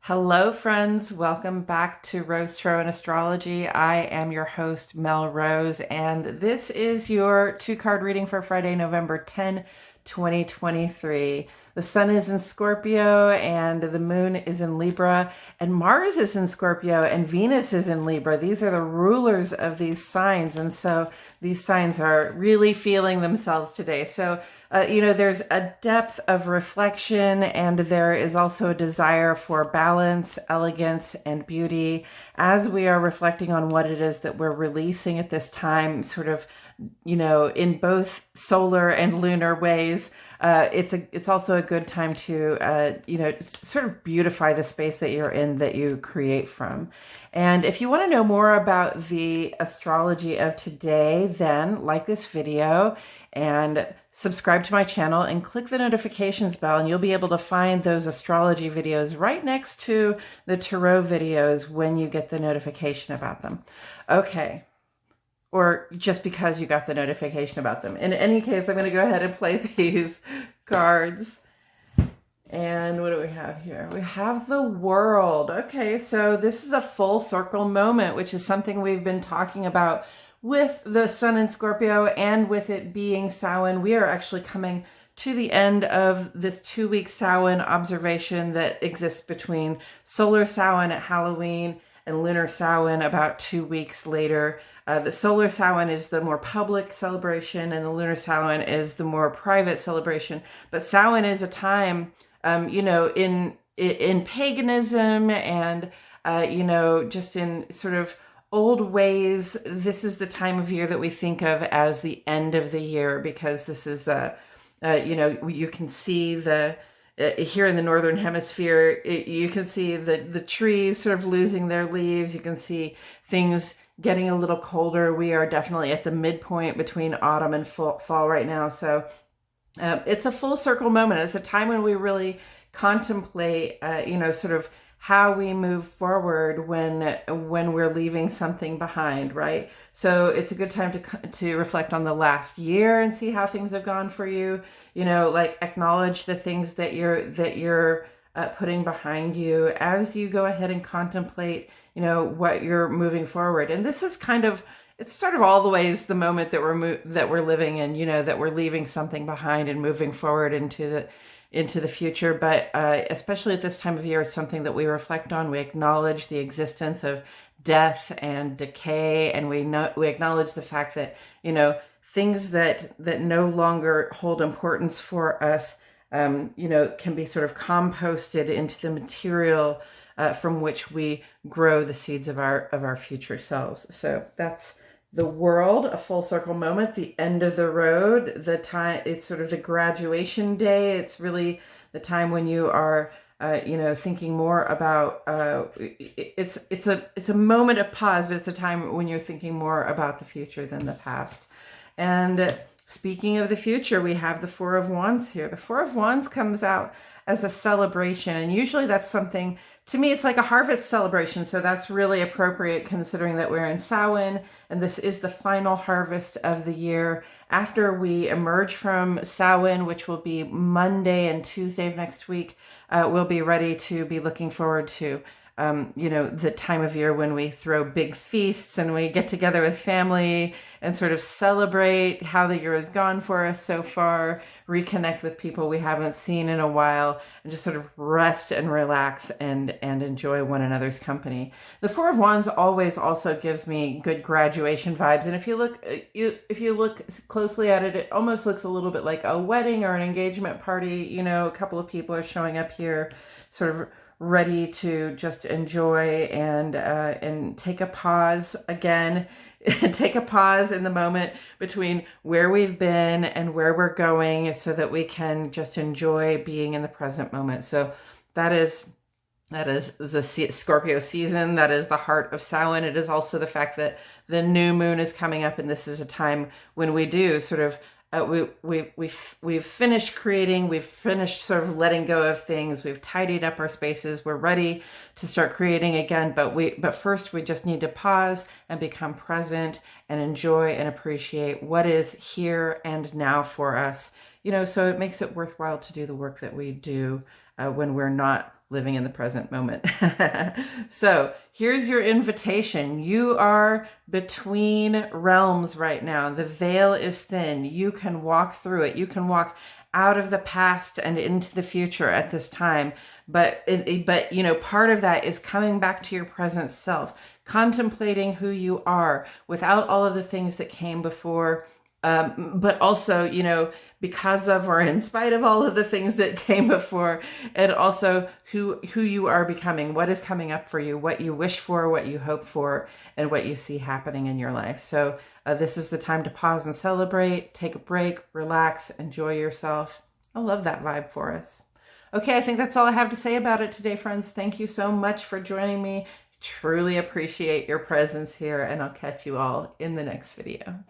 Hello, friends. Welcome back to Rose Tarot Astrology. I am your host, Mel Rose, and this is your two-card reading for Friday, November 10, 2023. The sun is in Scorpio, and the moon is in Libra, and Mars is in Scorpio, and Venus is in Libra. These are the rulers of these signs, and so these signs are really feeling themselves today. So there's a depth of reflection, and there is also a desire for balance, elegance, and beauty as we are reflecting on what it is that we're releasing at this time, sort of, in both solar and lunar ways. It's also a good time to, sort of beautify the space that you're in, that you create from. And if you want to know more about the astrology of today, then like this video and subscribe to my channel and click the notifications bell, and you'll be able to find those astrology videos right next to the tarot videos when you get the notification about them. Okay. Or just because you got the notification about them. In any case, I'm going to go ahead and play these cards. And what do we have here? We have the World. Okay, so this is a full circle moment, which is something we've been talking about with the sun in Scorpio, and with it being Samhain. We are actually coming to the end of this 2-week Samhain observation that exists between solar Samhain at Halloween and lunar Samhain about 2 weeks later. The solar Samhain is the more public celebration, and the lunar Samhain is the more private celebration. But Samhain is a time, in paganism and, just in sort of old ways, this is the time of year that we think of as the end of the year, because this is, you can see here in the Northern Hemisphere, you can see the trees sort of losing their leaves. You can see things getting a little colder. We are definitely at the midpoint between autumn and fall right now. So it's a full circle moment. It's a time when we really contemplate, sort of how we move forward when we're leaving something behind, right? So it's a good time to reflect on the last year and see how things have gone for you. Acknowledge the things that you're putting behind you as you go ahead and contemplate, what you're moving forward. And this is it's sort of all the ways the moment that we're living in, that we're leaving something behind and moving forward into the future. But especially at this time of year, it's something that we reflect on. We acknowledge the existence of death and decay, and we acknowledge the fact that, things that no longer hold importance for us, can be sort of composted into the material from which we grow the seeds of our future selves. So that's the World, a full circle moment, the end of the road, the time. It's sort of the graduation day. It's really the time when you are, thinking more about. It's a moment of pause, but it's a time when you're thinking more about the future than the past. And speaking of the future, we have the Four of Wands here. The Four of Wands comes out as a celebration, and usually that's something. To me, it's like a harvest celebration, so that's really appropriate considering that we're in Samhain, and this is the final harvest of the year. After we emerge from Samhain, which will be Monday and Tuesday of next week, we'll be ready to be looking forward to, the time of year when we throw big feasts and we get together with family and sort of celebrate how the year has gone for us so far, reconnect with people we haven't seen in a while, and just sort of rest and relax and enjoy one another's company. The Four of Wands always also gives me good graduation vibes. And if you look closely at it, it almost looks a little bit like a wedding or an engagement party. A couple of people are showing up here sort of ready to just enjoy and take a pause again, take a pause in the moment between where we've been and where we're going, so that we can just enjoy being in the present moment. So that is the Scorpio season. That is the heart of Samhain. It is also the fact that the new moon is coming up, and this is a time when we do sort of we've finished creating, we've finished sort of letting go of things, we've tidied up our spaces, we're ready to start creating again, but first we just need to pause and become present and enjoy and appreciate what is here and now for us. So it makes it worthwhile to do the work that we do when we're not living in the present moment. So here's your invitation. You are between realms right now. The veil is thin. You can walk through it. You can walk out of the past and into the future at this time. But you know, part of that is coming back to your present self, contemplating who you are without all of the things that came before. But also, you know, because of or in spite of all of the things that came before, and also who you are becoming, what is coming up for you, what you wish for, what you hope for, and what you see happening in your life. So this is the time to pause and celebrate, take a break, relax, enjoy yourself. I love that vibe for us. Okay, I think that's all I have to say about it today, friends. Thank you so much for joining me. Truly appreciate your presence here, and I'll catch you all in the next video.